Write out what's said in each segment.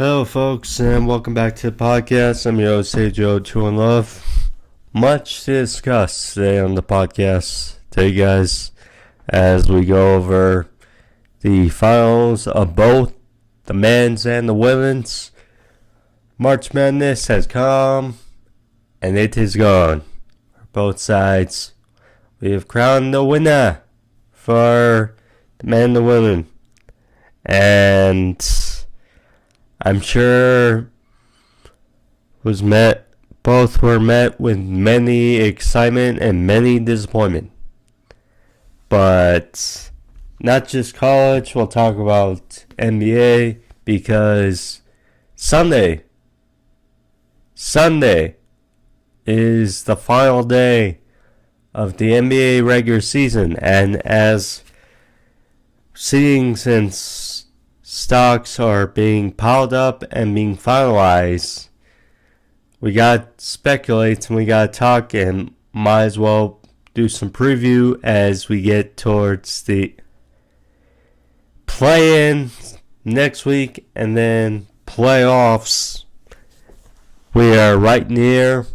Hello, folks, and welcome back to the podcast. I'm your host, Joe, True and Love. Much to discuss today on the podcast today, guys, as we go over the finals of both the men's and the women's. March Madness has come, and it is gone. For both sides, we have crowned the winner for the men and the women. And I'm sure both were met with many excitement and many disappointment. But not just college, we'll talk about NBA because Sunday is the final day of the NBA regular season, and as seedings and stocks are being piled up and being finalized, we got to speculate and we got to talk, and might as well do some preview as we get towards the play-in next week and then playoffs. We are right near.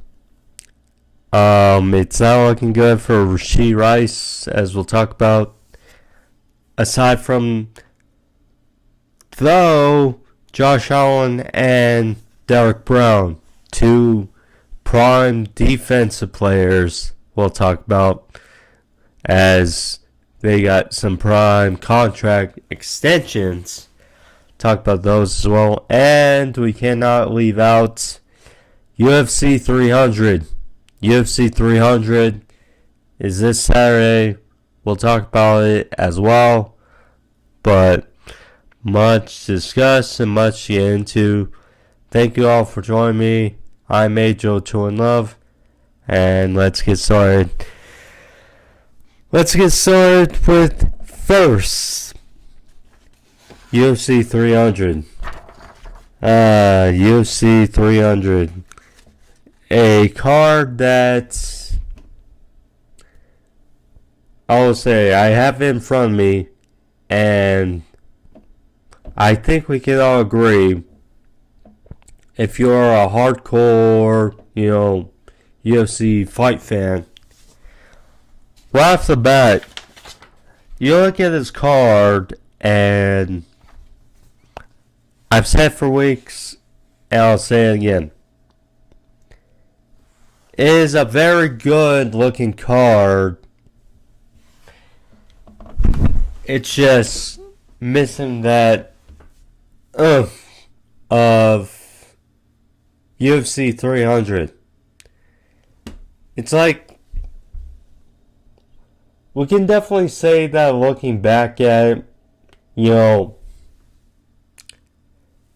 It's not looking good for Rashid Rice, as we'll talk about. Aside from, though, Josh Allen and Derrick Brown, two prime defensive players we'll talk about, as they got some prime contract extensions. Talk about those as well. And we cannot leave out UFC 300. UFC 300 is this Saturday. We'll talk about it as well. But much to discuss and much to get into. Thank you all for joining me. I'm Joe, True and Love. And let's get started. Let's get started with first UFC 300. UFC 300. A card that I will say I have it in front of me, and I think we can all agree, if you're a hardcore, UFC fight fan, right off the bat, you look at this card, and I've said for weeks, and I'll say it again. It is a very good looking card. It's just missing that of UFC 300. It's like, we can definitely say that looking back at it,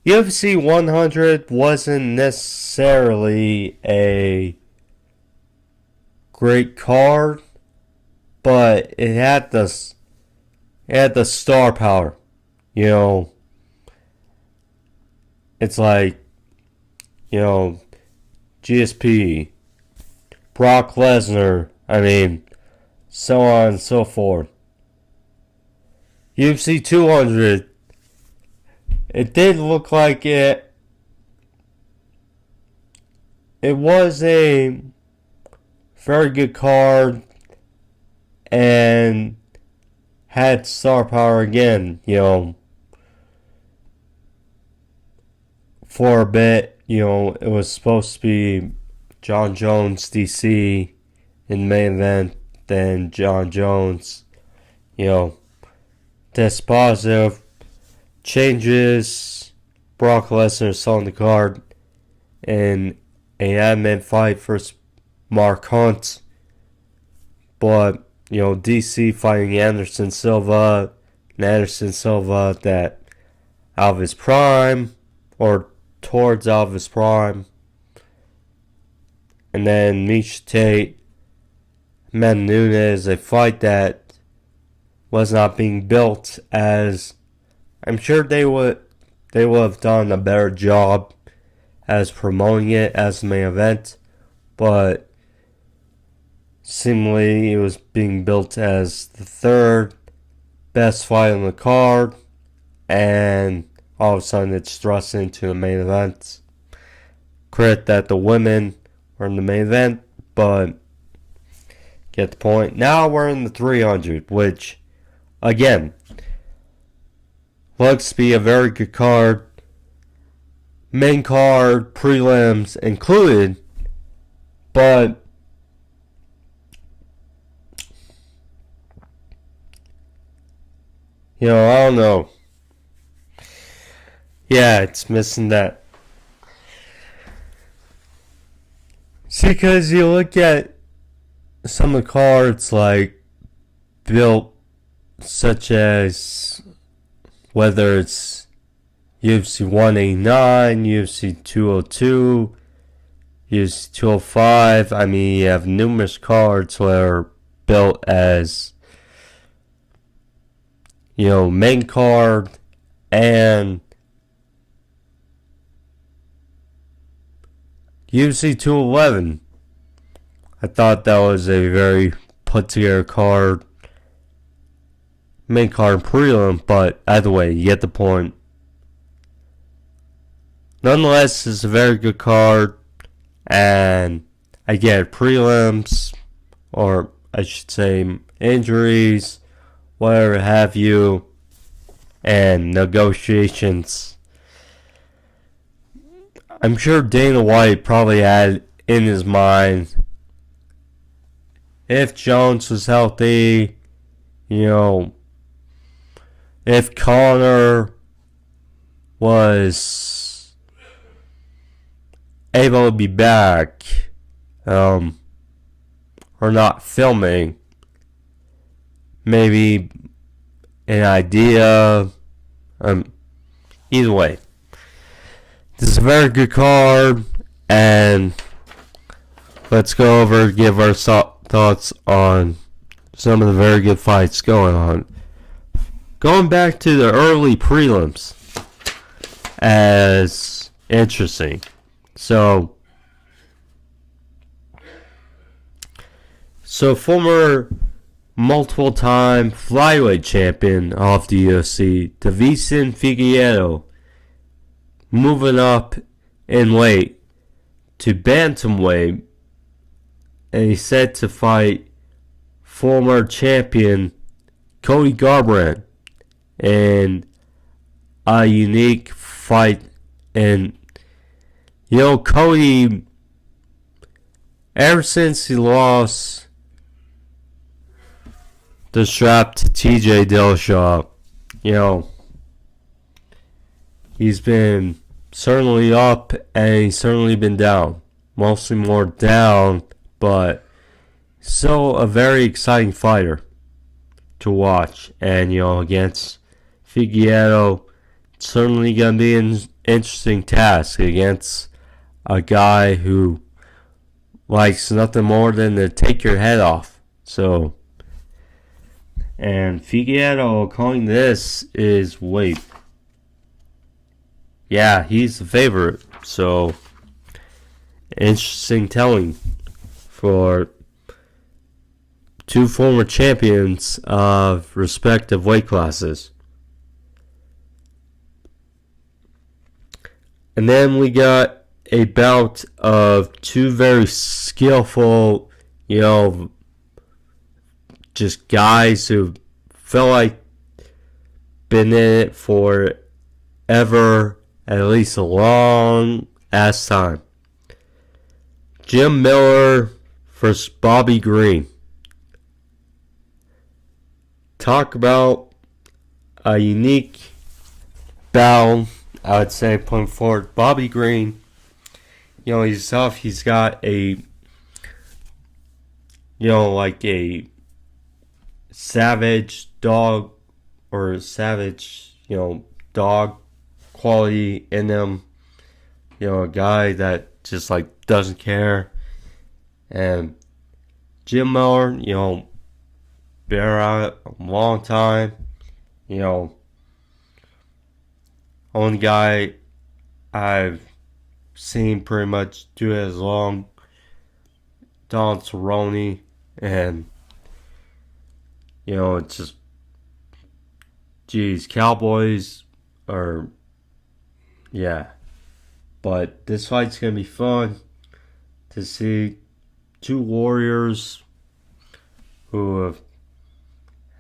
UFC 100 wasn't necessarily a great card, but it had the star power. It's like, GSP, Brock Lesnar, so on and so forth. UFC 200, it did look like it was a very good card and had star power again, for a bit. It was supposed to be John Jones, DC, in the main event. Then John Jones, test positive, changes. Brock Lesnar saw on the card in a admin fight versus Mark Hunt. But, DC fighting Anderson Silva, and Anderson Silva that out of his prime, or towards out of his prime. And then Miesha Tate, Amanda Nunes, a fight that was not being built as, I'm sure they would have done a better job as promoting it as the main event, but seemingly it was being built as the third best fight on the card, and all of a sudden it's thrust into the main event. Credit that the women were in the main event, but get the point. Now we're in the 300, which, again, looks to be a very good card. Main card, prelims included, but I don't know. Yeah, it's missing that. See, because you look at some of the cards like built, such as whether it's UFC 189, UFC 202, UFC 205. I mean, you have numerous cards that are built as, main card and UFC 211. I thought that was a very put together card. Main card prelim, but either way, you get the point. Nonetheless, it's a very good card, and I get prelims, or I should say injuries, whatever have you, and negotiations. I'm sure Dana White probably had in his mind, if Jones was healthy, if Conor was able to be back, or not filming, maybe an idea, either way. This is a very good card, and let's go over, give our thoughts on some of the very good fights going on. Going back to the early prelims as interesting. So former multiple-time flyweight champion of the UFC, Deiveson Figueiredo, moving up in weight to bantamweight, and he's set to fight former champion Cody Garbrandt in a unique fight. And Cody, ever since he lost the strap to TJ Dillashaw, he's been certainly up, and he's certainly been down. Mostly more down, but still a very exciting fighter to watch. And, against Figueiredo, it's certainly going to be an interesting task against a guy who likes nothing more than to take your head off. So, and Figueiredo calling this is weight. Yeah, he's the favorite. So, interesting telling for two former champions of respective weight classes. And then we got a bout of two very skillful, just guys who felt like been in it for ever, at least a long ass time. Jim Miller versus Bobby Green. Talk about a unique bout, I would say, putting forward. Bobby Green, he's tough. He's got a, like a savage dog, or savage, dog quality in him. A guy that just like doesn't care. And Jim Miller, been around a long time. Only guy I've seen pretty much do it as long. Don Cerrone. And, it's just, geez, Cowboys are yeah. But this fight's going to be fun to see two warriors who have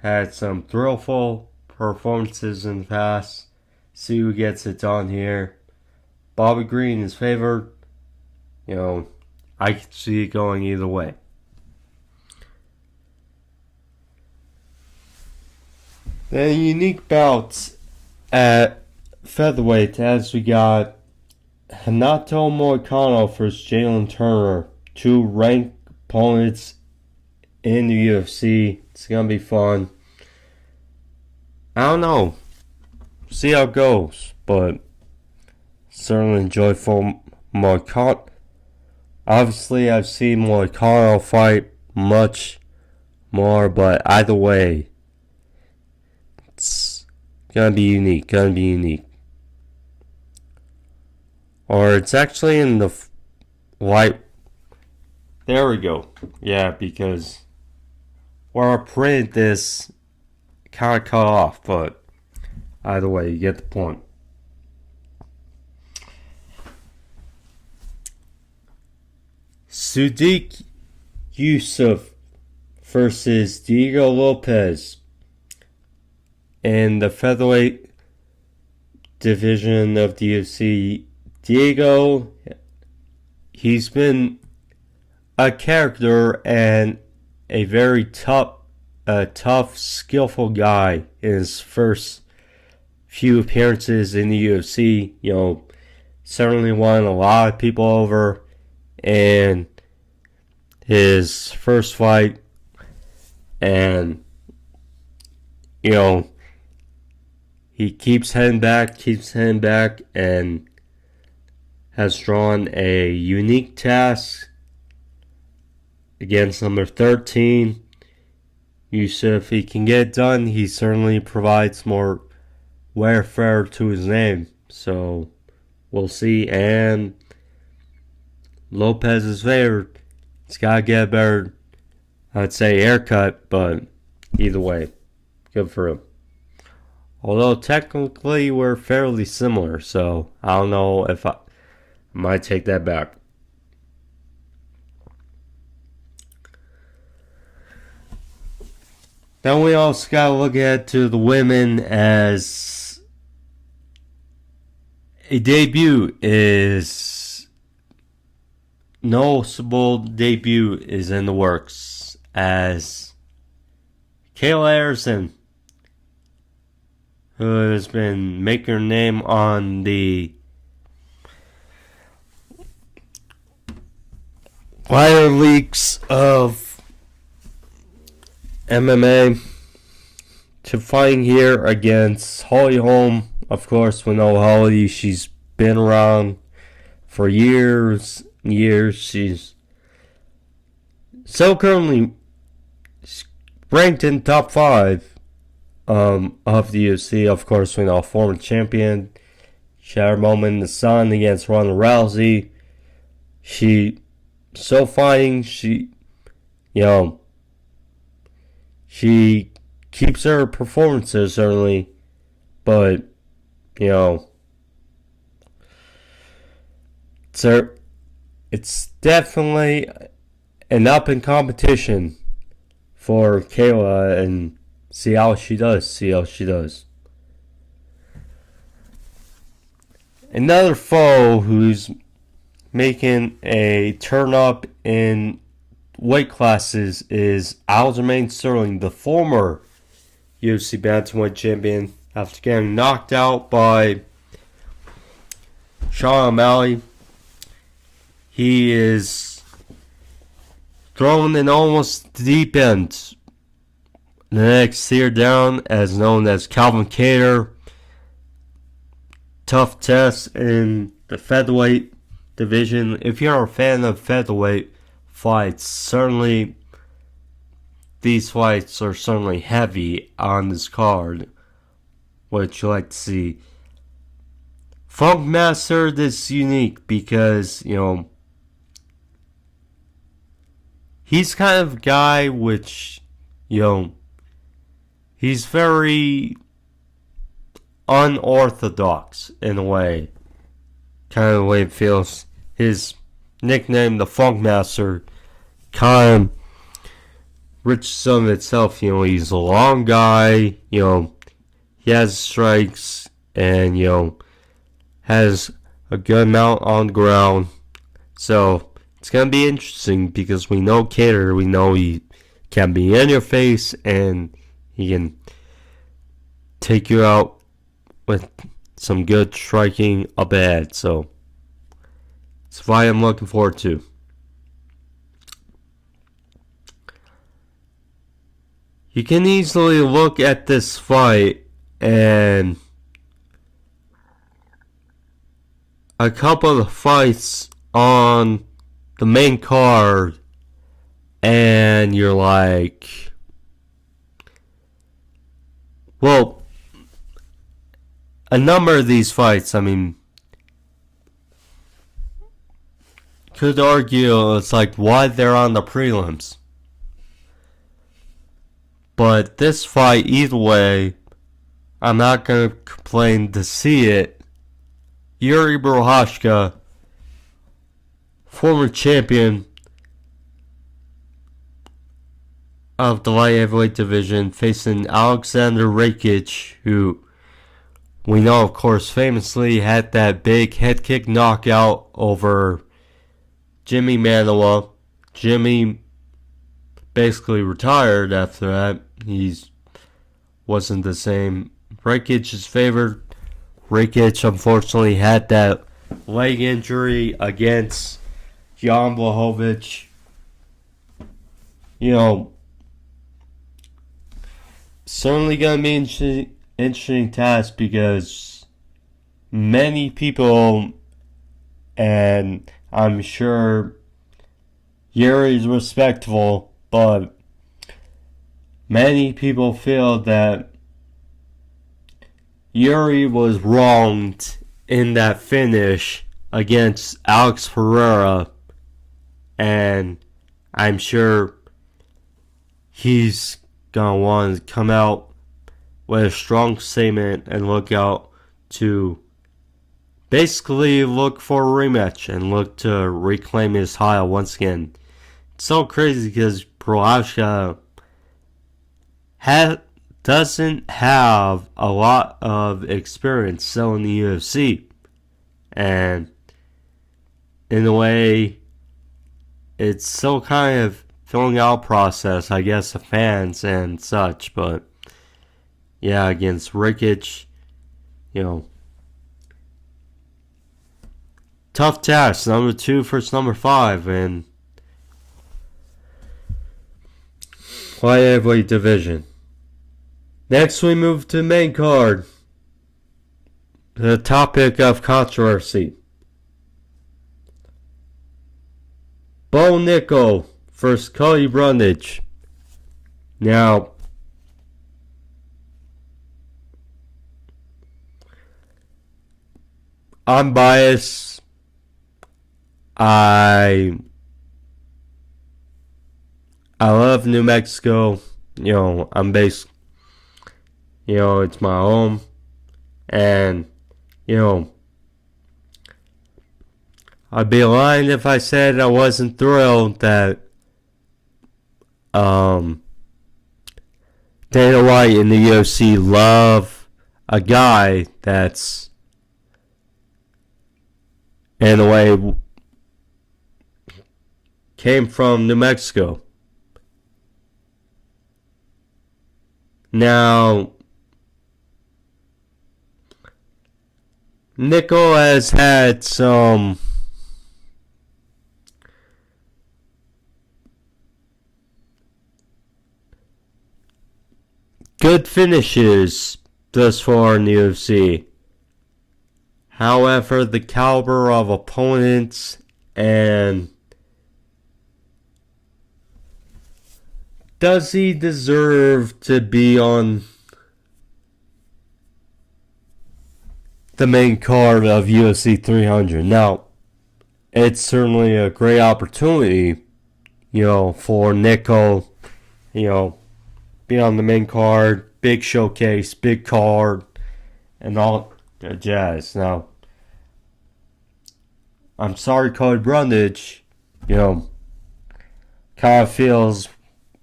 had some thrillful performances in the past. See who gets it done here. Bobby Green is favored. I can see it going either way. The unique bouts at featherweight, as we got Renato Moicano versus Jalen Turner, two ranked opponents in the UFC. It's going to be fun. I don't know. See how it goes, but certainly enjoy for Moicano. Obviously, I've seen Moicano fight much more, but either way, it's gonna be unique. Or it's actually in the light. There we go. Yeah, because where I printed this kind of cut off, but either way, you get the point. Sodiq Yusuff versus Diego Lopez in the featherweight division of the UFC. Diego, he's been a character and a very tough, skillful guy in his first few appearances in the UFC. Certainly won a lot of people over in his first fight, and he keeps heading back, and has drawn a unique task against number 13. Yusuff, if he can get it done, he certainly provides more warfare to his name. So we'll see. And Lopez is favored. He's got to get a better, I'd say, haircut, but either way, good for him. Although technically we're fairly similar, so I don't know if I might take that back. Then we also got to look at to the women, as a noticeable debut is in the works, as Kayla Harrison, who has been making her name on the wider leagues of MMA, to fighting here against Holly Holm. Of course, we know Holly, she's been around for years. She's so currently ranked in top 5 of the UFC. Of course, we know former champion. She had her moment in the sun against Ronda Rousey. She keeps her performances, certainly, but it's definitely an up in competition for Kayla, and see how she does. Another foe who's making a turn up in weight classes is Aljamain Sterling, the former UFC bantamweight champion, after getting knocked out by Sean O'Malley. He is thrown in almost the deep end. The next tier down, as known as Calvin Kattar. Tough test in the featherweight division. If you're a fan of featherweight fights, certainly these fights are certainly heavy on this card, which you like to see. Funk Master is unique because, he's kind of a guy which, he's very unorthodox in a way. kind of the way it feels. His nickname, the Funk Master, kind of riches of itself. He's a long guy. He has strikes and, has a good amount on the ground. So it's going to be interesting because we know Cater, we know he can be in your face and he can take you out with some good striking up ahead. So it's a fight I'm looking forward to. You can easily look at this fight and a couple of fights on the main card and you're like, well, a number of these fights, could argue it's like why they're on the prelims. But this fight, either way, I'm not going to complain to see it. Yuri Prochazka, former champion of the light heavyweight division, facing Alexander Rakic, who we know, of course, famously had that big head kick knockout over Jimmy Manuwa. Jimmy basically retired after that. He wasn't the same. Rakic is favored. Rakic unfortunately had that leg injury against Jan Blachowicz. Certainly going to be an interesting task because many people, and I'm sure Yuri's respectful, but many people feel that Yuri was wronged in that finish against Alex Pereira, and I'm sure he's going to want to come out with a strong statement and look out to basically look for a rematch and look to reclaim his title once again. It's so crazy because Prochazka doesn't have a lot of experience still in the UFC. And in a way, it's still kind of filling out process, I guess, of fans and such. But yeah, against Rakic, tough task. Number 2 versus number 5 in light heavyweight division. Next, we move to the main card. The topic of controversy. Bo Nickal versus Cody Brundage. Now, I'm biased. I love New Mexico. I'm based. It's my home. And, I'd be lying if I said I wasn't thrilled that Dana White and the UFC love a guy that's, in a way, came from New Mexico. Now, Nickal has had some good finishes thus far in the UFC. However, the caliber of opponents and does he deserve to be on the main card of UFC 300? Now, it's certainly a great opportunity, for Nickal, be on the main card, big showcase, big card, and all that jazz. Now, I'm sorry, Cody Brundage, kind of feels,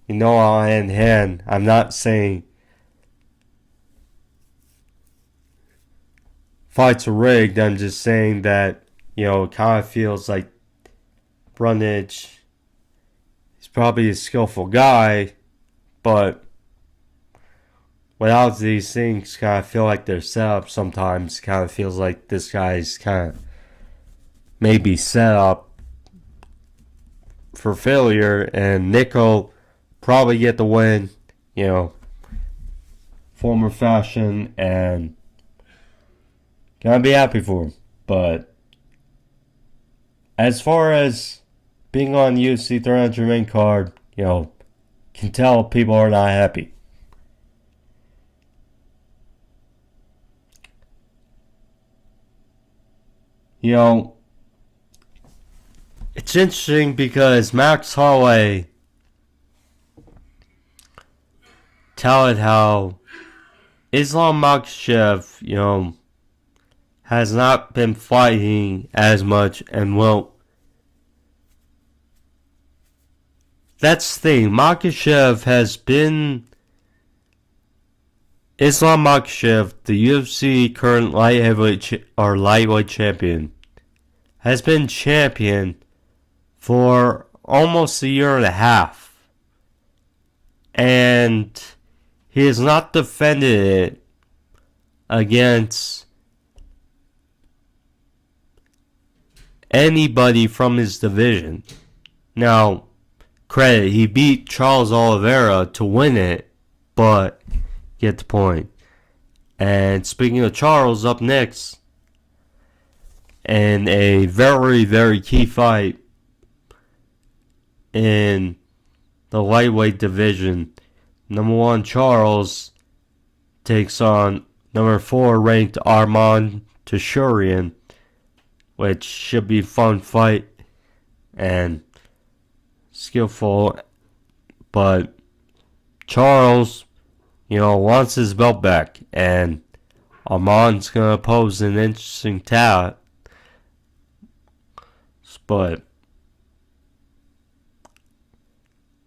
on hand in hand. I'm not saying fights are rigged. I'm just saying that, it kind of feels like Brundage is probably a skillful guy, but without these things, kind of feel like they're set up sometimes. Kind of feels like this guy's kind of maybe set up for failure, and Nico probably get the win, former fashion, and gonna be happy for him. But as far as being on the UFC 300 main card, can tell people are not happy. It's interesting because Max Holloway touted how Islam Makhachev, has not been fighting as much and won't. That's the thing. Islam Makhachev, the UFC current lightweight champion, has been champion for almost a year and a half. And he has not defended it against anybody from his division. Now, credit, he beat Charles Oliveira to win it, but get the point. And speaking of Charles, up next, in a very, very key fight in the lightweight division, number 1 Charles takes on number 4 ranked Arman Tashurian, which should be a fun fight and skillful. But Charles, wants his belt back, and Arman's going to pose an interesting task. But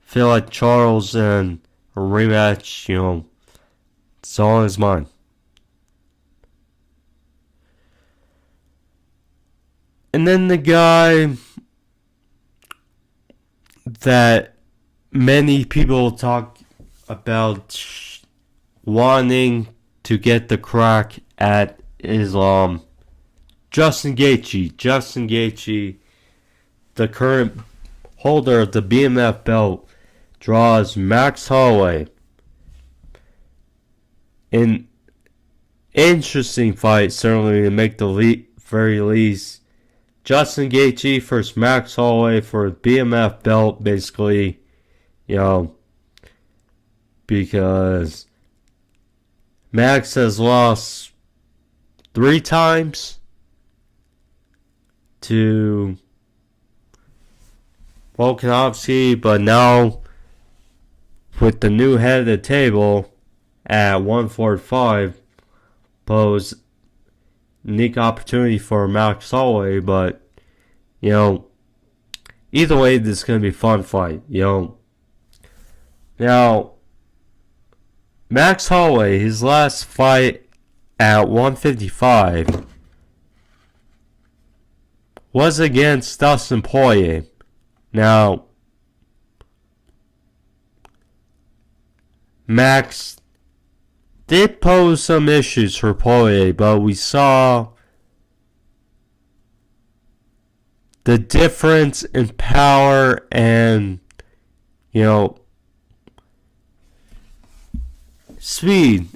feel like Charles in a rematch, it's all in his mind. And then the guy that many people talk about wanting to get the crack at Islam, Justin Gaethje. Justin Gaethje, the current holder of the BMF belt, draws Max Holloway. An interesting fight, certainly, to make the very least. Justin Gaethje versus Max Holloway for the BMF belt, basically, because Max has lost 3 times to Volkanovski, but now with the new head of the table at 145, pose unique opportunity for Max Holloway. But either way, this is going to be a fun fight. Now, Max Holloway, his last fight at 155 was against Dustin Poirier. Now, Max did pose some issues for Poirier, but we saw the difference in power and, speed,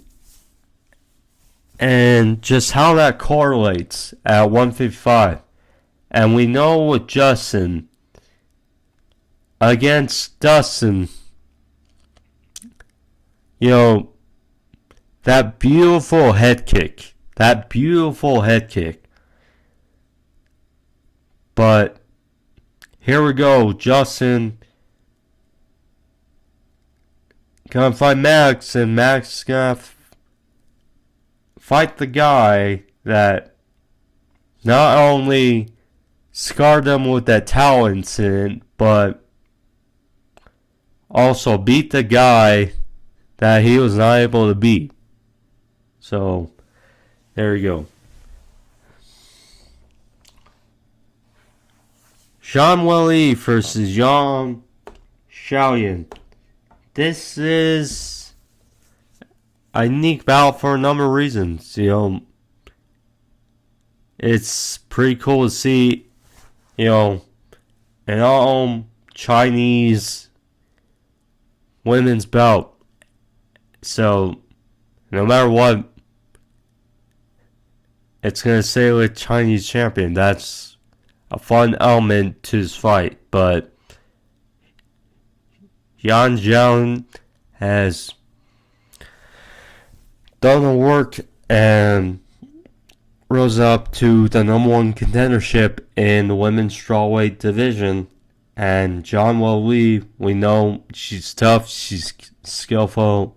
and just how that correlates at 155. And we know with Justin, against Dustin, that beautiful head kick. But here we go. Justin gonna fight Max, and Max is gonna fight the guy that not only scarred him with that towel incident, but also beat the guy that he was not able to beat. So, there you go. Zhang Weili versus Yang Xiaoyan. This is a unique bout for a number of reasons. It's pretty cool to see, an all Chinese women's belt. So, no matter what, it's going to say with Chinese champion. That's a fun element to this fight. But Yan Zhang has done the work and rose up to the number one contendership in the women's strawweight division. And Zhang Weili, we know she's tough, she's skillful.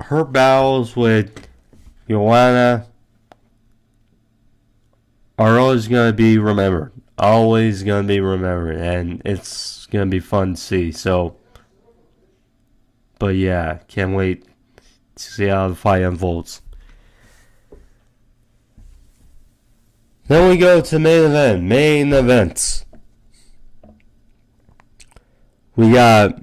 Her battles with Joanna are always going to be remembered. Always going to be remembered. And it's going to be fun to see. But yeah, can't wait to see how the fight unfolds. Then we go to main events. We got,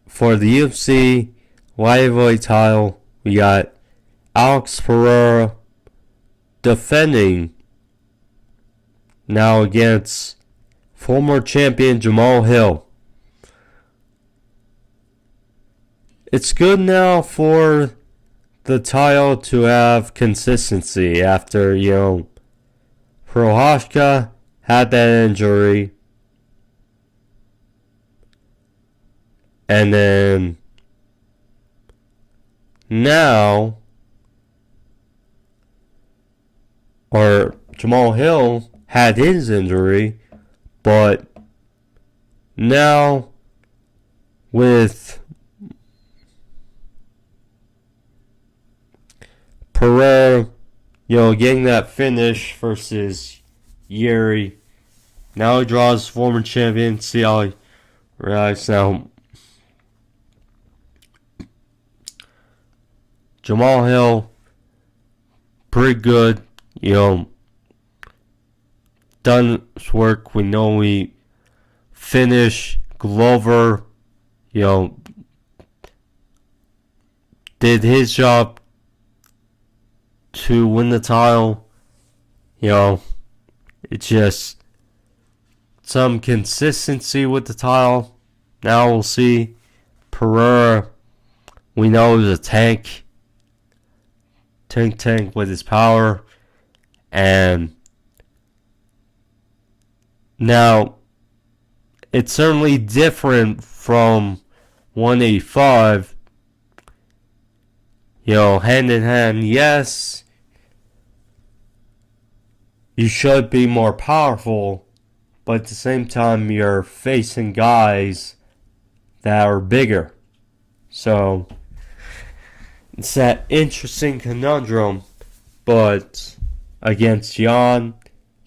for the UFC lightweight title, we got Alex Pereira defending now against former champion Jamal Hill. It's good now for the title to have consistency after, Prochazka had that injury. And then now, or Jamal Hill had his injury, but now with Pereira, getting that finish versus Yuri, now he draws former champion. See how he reacts now. Jamal Hill, pretty good, done his work. We know we finished Glover, did his job to win the title. It's just some consistency with the title. Now we'll see. Pereira, we know he's a tank with his power. And now it's certainly different from 185. Hand in hand, yes, you should be more powerful, but at the same time you're facing guys that are bigger. So it's that interesting conundrum. But against Jan,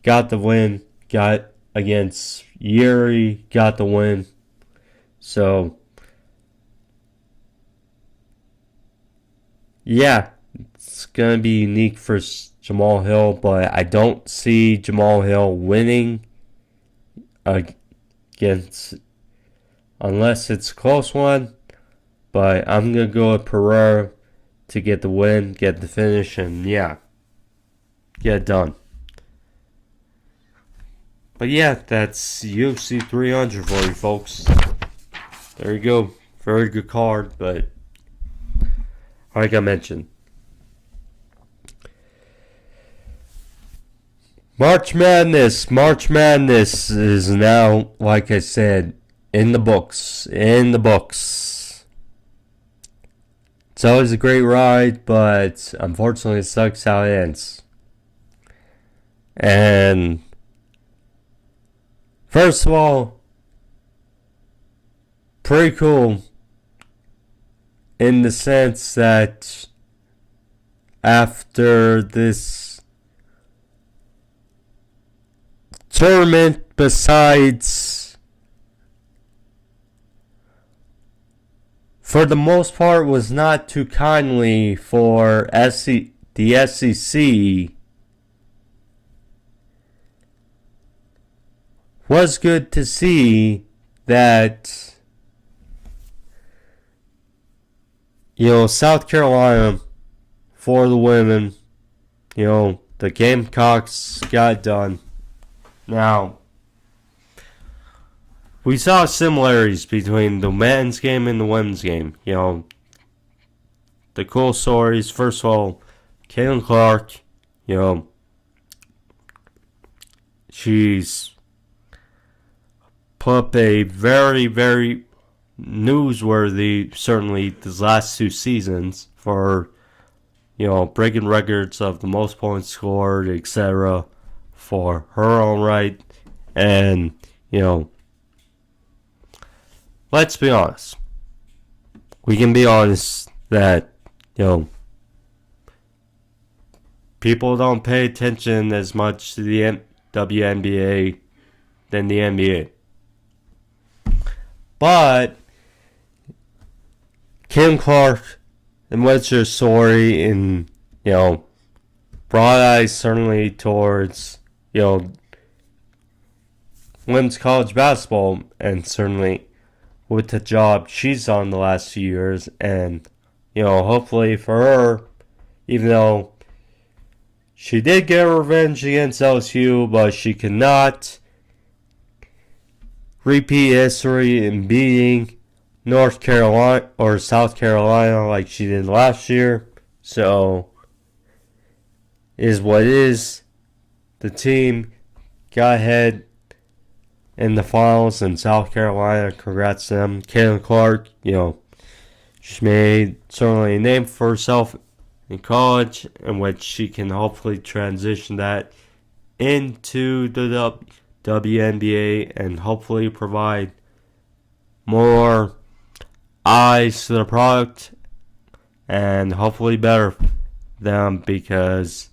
got the win. Got against Yuri, got the win. So yeah, it's going to be unique for Jamal Hill, but I don't see Jamal Hill winning against, unless it's a close one. But I'm going to go with Pereira to get the win, get the finish, and yeah, get it done. But yeah, that's UFC 300 for you folks. There you go. Very good card, but like I mentioned, March Madness is now, like I said, in the books. It's always a great ride, but unfortunately it sucks how it ends. And first of all, pretty cool in the sense that after this tournament, besides, for the most part, was not too kindly for the SEC. Was good to see that, South Carolina, for the women, the Gamecocks got done. Now, we saw similarities between the men's game and the women's game. The cool stories. First of all, Caitlin Clark, she's put up a very, very newsworthy, certainly these last 2 seasons, for, breaking records of the most points scored, etc., for her own right. And, let's be honest. We can be honest that, people don't pay attention as much to the WNBA than the NBA. But Kim Clark and what's your story in, broad eyes certainly towards, women's college basketball, and certainly with the job she's done the last few years. And, hopefully for her, even though she did get revenge against LSU, but she cannot repeat history in beating North Carolina or South Carolina like she did last year. So, is what it is. The team got ahead in the finals in South Carolina. Congrats to them. Caitlin Clark, she made certainly a name for herself in college, in which she can hopefully transition that into the WNBA and hopefully provide more eyes to the product and hopefully better them, because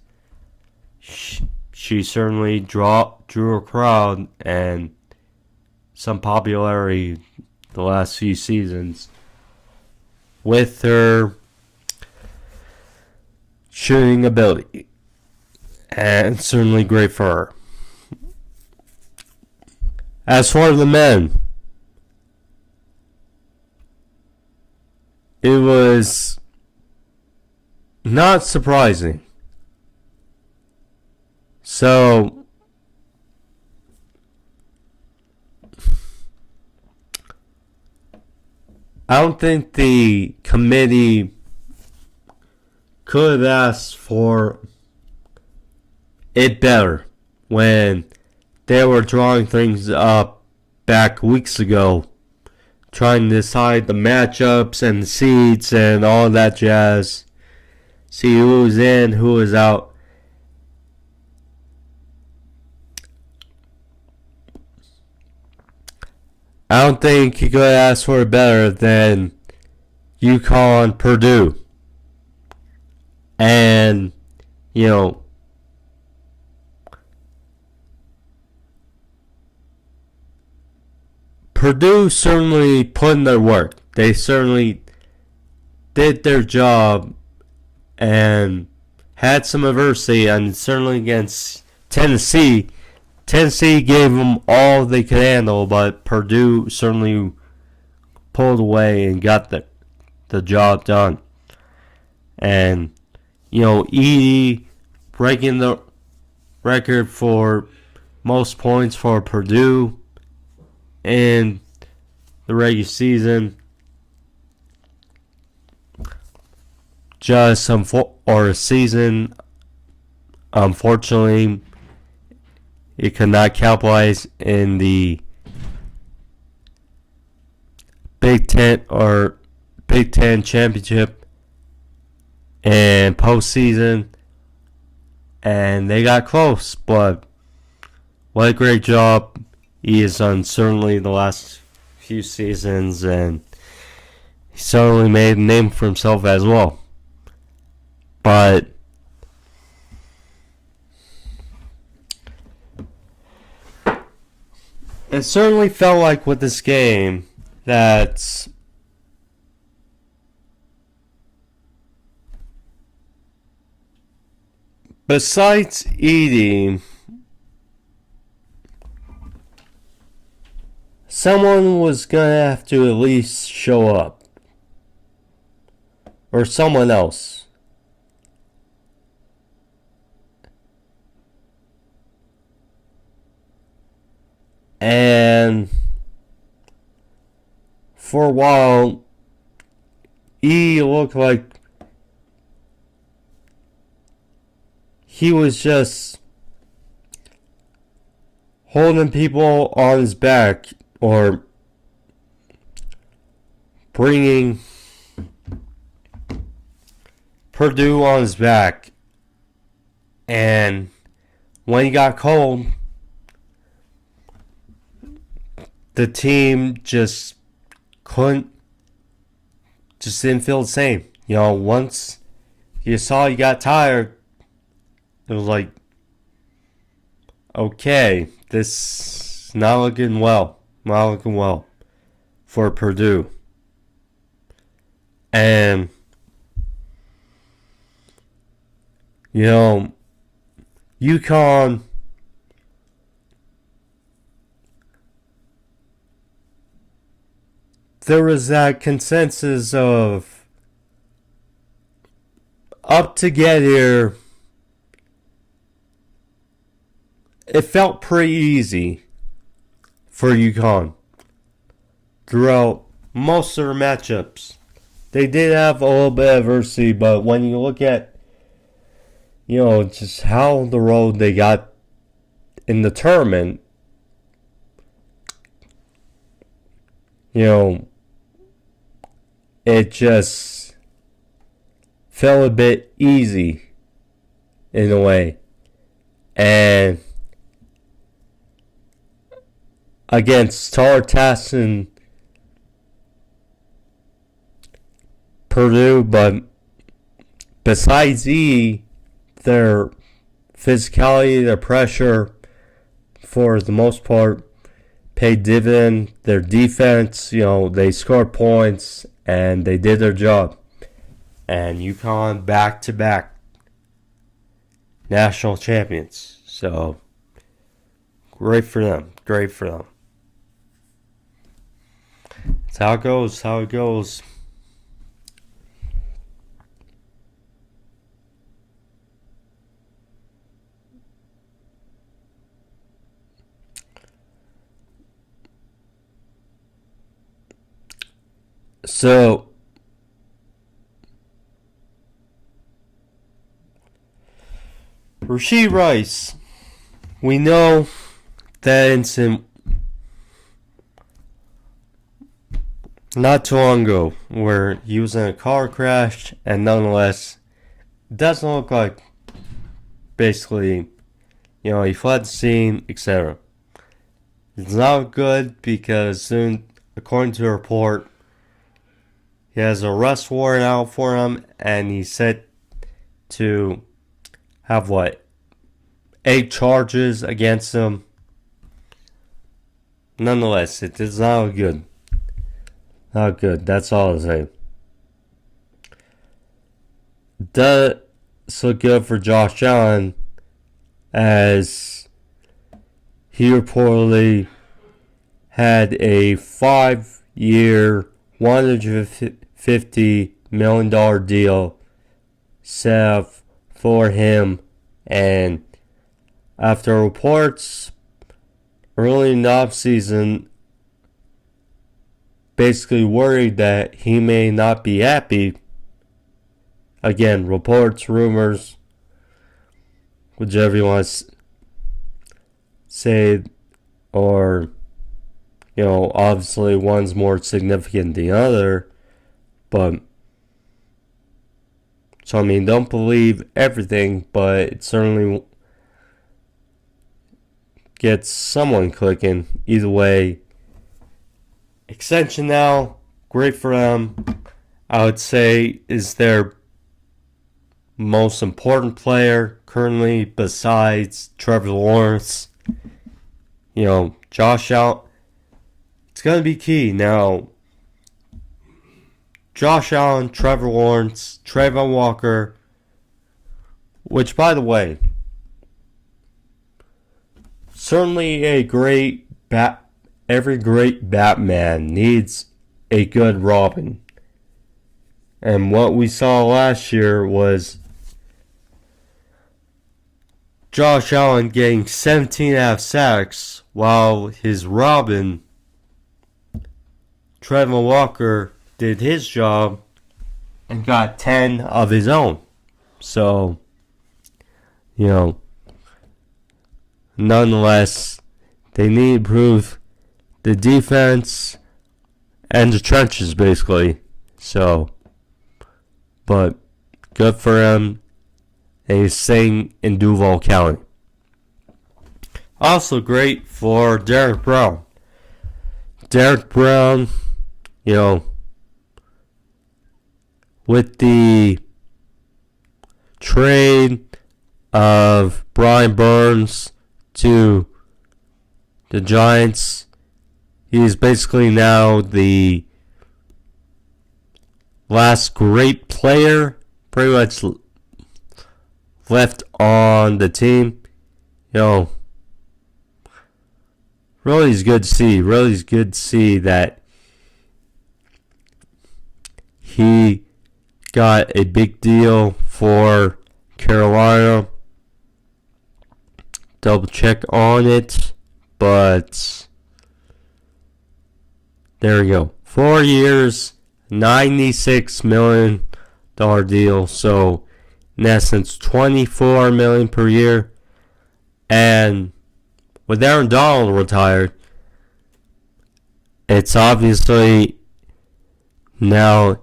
she certainly drew a crowd and some popularity the last few seasons with her shooting ability, and certainly great for her. As for the men, it was not surprising. So, I don't think the committee could have asked for it better when they were drawing things up back weeks ago, trying to decide the matchups and the seeds and all that jazz, see who was in, who was out. I don't think you could ask for it better than UCONN Purdue. And, Purdue certainly put in their work. They certainly did their job and had some adversity, and certainly against Tennessee. Tennessee gave them all they could handle, but Purdue certainly pulled away and got the job done. And, Edie breaking the record for most points for Purdue in the regular season. Just season, unfortunately, it could not capitalize in the Big Ten championship and postseason, and they got close. But what a great job he has done certainly the last few seasons, and he certainly made a name for himself as well. But it certainly felt like with this game that besides eating, someone was going to have to at least show up. Or someone else. And for a while, he looked like he was just holding people on his back or bringing Purdue on his back. And when he got cold, the team just didn't feel the same. You know, once you saw he got tired, it was like, okay, this is not looking well. Not looking well for Purdue. And, you know, UConn, there was that consensus of up to get here, it felt pretty easy for UConn throughout most of their matchups. They did have a little bit of adversity, but when you look at, you know, just how the road they got in the tournament, you know, it just felt a bit easy in a way. And against taller tasks in Purdue, but besides their physicality, their pressure, for the most part, paid dividend. Their defense, you know, they scored points and they did their job. And UConn back-to-back national champions. So, great for them. Great for them. That's how it goes. How it goes. So, Rashee Rice, we know that incident not too long ago where he was in a car crash, and nonetheless, it doesn't look like basically, you know, he fled the scene, etc. It's not good because soon, according to the report, he has an arrest warrant out for him, and he's set to have, 8 charges against him. Nonetheless, it is not good. Not good, that's all I'll say. Does look good for Josh Allen, as he reportedly had a 5-year, $150 million deal set up for him, and after reports early in the offseason basically worried that he may not be happy, again, reports, rumors, whichever you want to say, or, you know, obviously one's more significant than the other, but, so I mean, don't believe everything, but it certainly gets someone clicking. Either way, extension now, great for them. I would say is their most important player currently besides Trevor Lawrence. You know, Josh Allen, It's going to be key. Now, Josh Allen, Trevor Lawrence, Trayvon Walker, which, by the way, certainly every great Batman needs a good Robin. And what we saw last year was Josh Allen getting 17.5 sacks, while his Robin, Trayvon Walker, did his job and got 10 of his own. So, nonetheless, they need to improve the defense and the trenches, basically. So, but good for him. And he's staying in Duval County. Also great for Derrick Brown. Derrick Brown, with the trade of Brian Burns to the Giants, he's basically now the last great player pretty much left on the team. Really is good to see. Really is good to see that he got a big deal for Carolina. Double check on it, but there we go. 4 years, $96 million deal. So in essence, $24 million per year. And with Aaron Donald retired, it's obviously now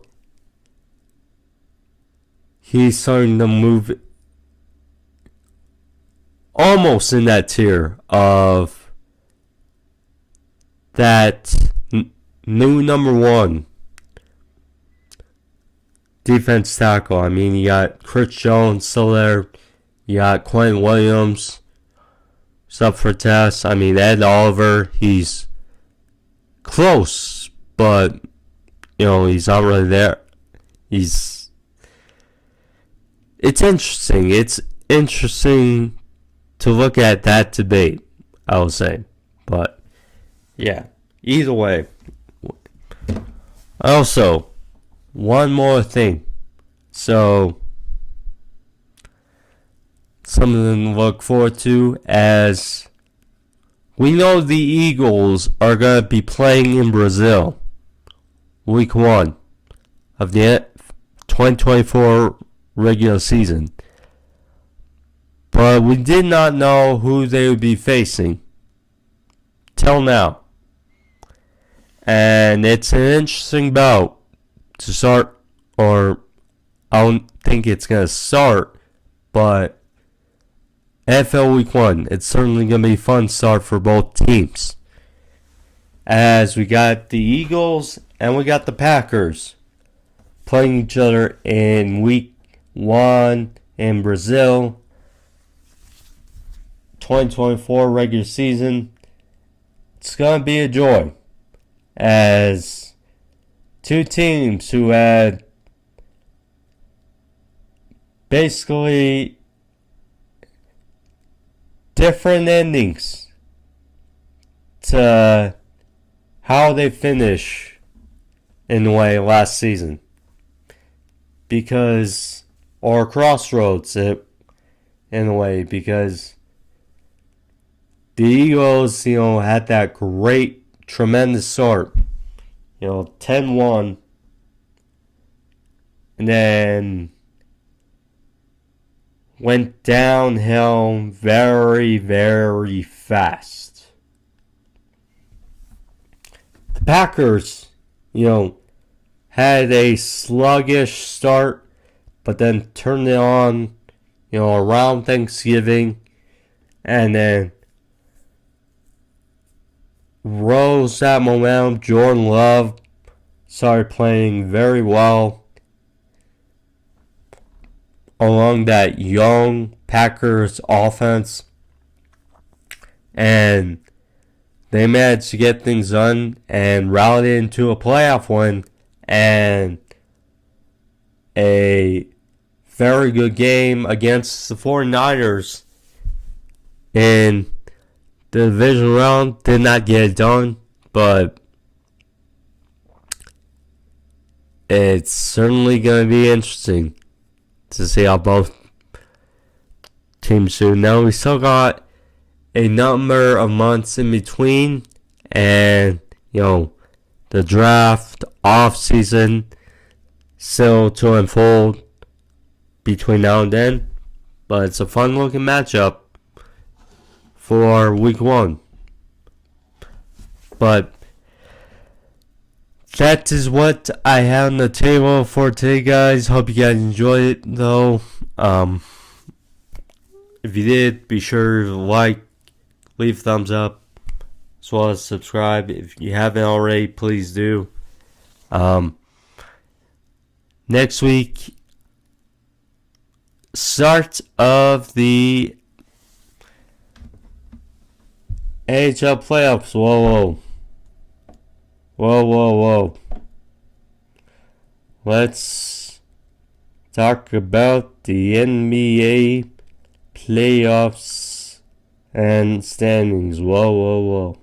he's starting to move almost in that tier of that new number one defense tackle. I mean, you got Chris Jones still there. You got Quentin Williams. What's up for test? I mean, Ed Oliver, he's close, but, he's not really there. It's interesting. It's interesting to look at that debate, I would say. But, yeah, either way. Also, one more thing. So, something to look forward to, as we know the Eagles are going to be playing in Brazil week 1 of the 2024 regular season. But we did not know who they would be facing till now. And it's an interesting bout to start, or I don't think it's going to start, but NFL Week 1, it's certainly going to be a fun start for both teams. As we got the Eagles and we got the Packers playing each other in Week 1 in Brazil. 2024 regular season. It's going to be a joy, as two teams who had basically different endings to how they finish in a way last season, or crossroads in a way, because the Eagles, had that great, tremendous start, 10-1, and then went downhill very, very fast. The Packers, had a sluggish start, but then turned it on, around Thanksgiving, and then rose that momentum. Jordan Love started playing very well along that young Packers offense, and they managed to get things done and rallied into a playoff win and a very good game against the 49ers in the division round. Did not get it done, but it's certainly going to be interesting to see how both teams do. Now we still got a number of months in between, and the draft off season still to unfold between now and then, but it's a fun looking matchup for week 1. But that is what I have on the table for today, guys. Hope you guys enjoyed it, though. If you did, be sure to like, leave a thumbs up, as well as subscribe. If you haven't already, please do. Next week, start of the NHL playoffs. Whoa. Let's talk about the NBA playoffs and standings. Whoa.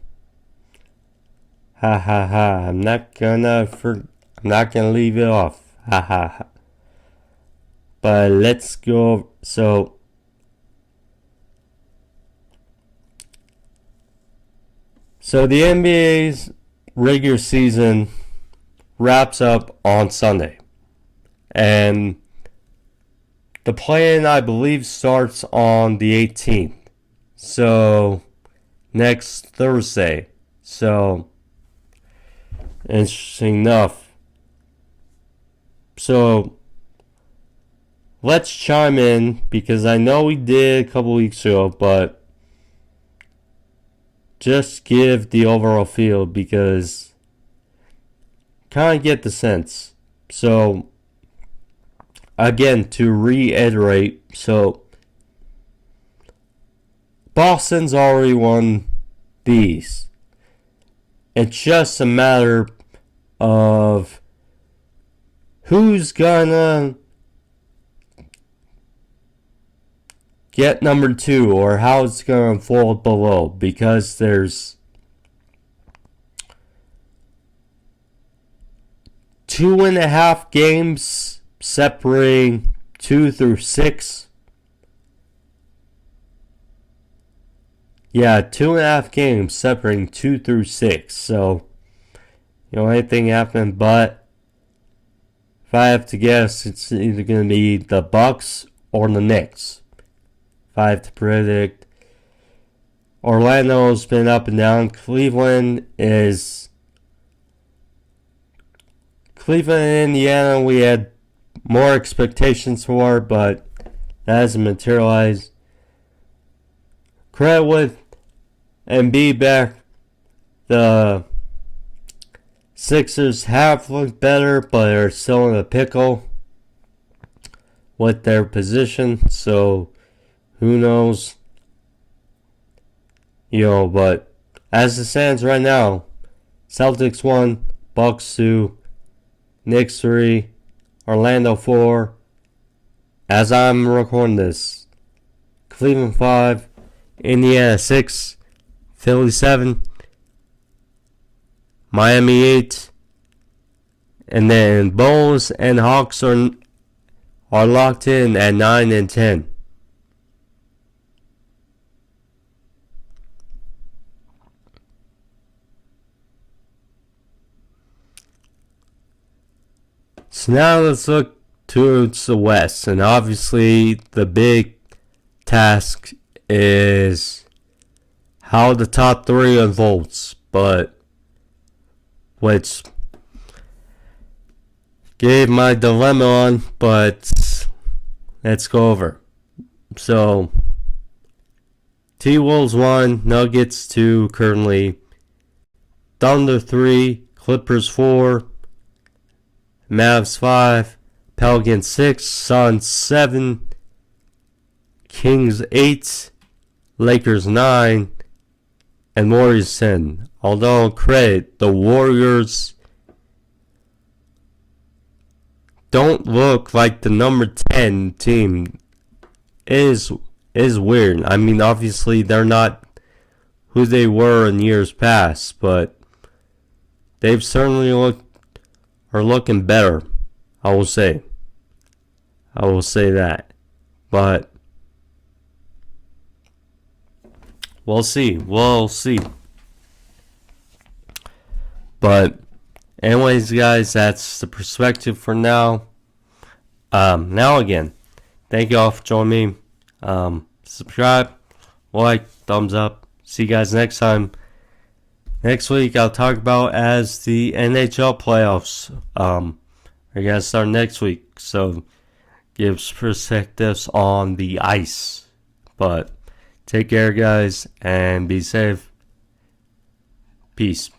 Ha. I'm not gonna leave it off. Ha. But let's go. So the NBA's regular season wraps up on Sunday. And the play-in, I believe, starts on the 18th. So, next Thursday. So, interesting enough. So, let's chime in, because I know we did a couple weeks ago, but just give the overall feel, because kind of get the sense. So, again, to reiterate, so Boston's already won these. It's just a matter of who's gonna get number 2, or how it's gonna unfold below, because there's 2.5 games separating 2 through 6. Yeah, 2.5 games separating 2 through 6. So, anything happening, but if I have to guess, it's either going to be the Bucks or the Knicks. If I have to predict, Orlando's been up and down. Cleveland and Indiana, we had more expectations for, but that hasn't materialized. Credit with Embiid back, the Sixers have looked better, but are still in a pickle with their position, so who knows? But as it stands right now, Celtics 1, Bucks 2, Knicks 3, Orlando 4. As I'm recording this, Cleveland 5, Indiana 6, Philly 7, Miami 8, and then Bulls and Hawks are locked in at 9 and 10. So now let's look towards the West, and obviously the big task is how the top 3 unfolds, but which gave my dilemma on, but let's go over. So T-Wolves 1, Nuggets 2 currently, Thunder 3, Clippers 4, Mavs 5, Pelicans 6, Suns 7, Kings 8, Lakers 9, and Warriors 10. Although credit, the Warriors don't look like the number 10 team. Is weird. I mean, obviously they're not who they were in years past, but they've certainly are looking better. I will say that. But we'll see. But anyways, guys, that's the perspective for now. Now again, thank you all for joining me. Subscribe, like, thumbs up. See you guys next time. Next week I'll talk about as the NHL playoffs are gonna start next week. So gives perspectives on the ice. But take care, guys, and be safe. Peace.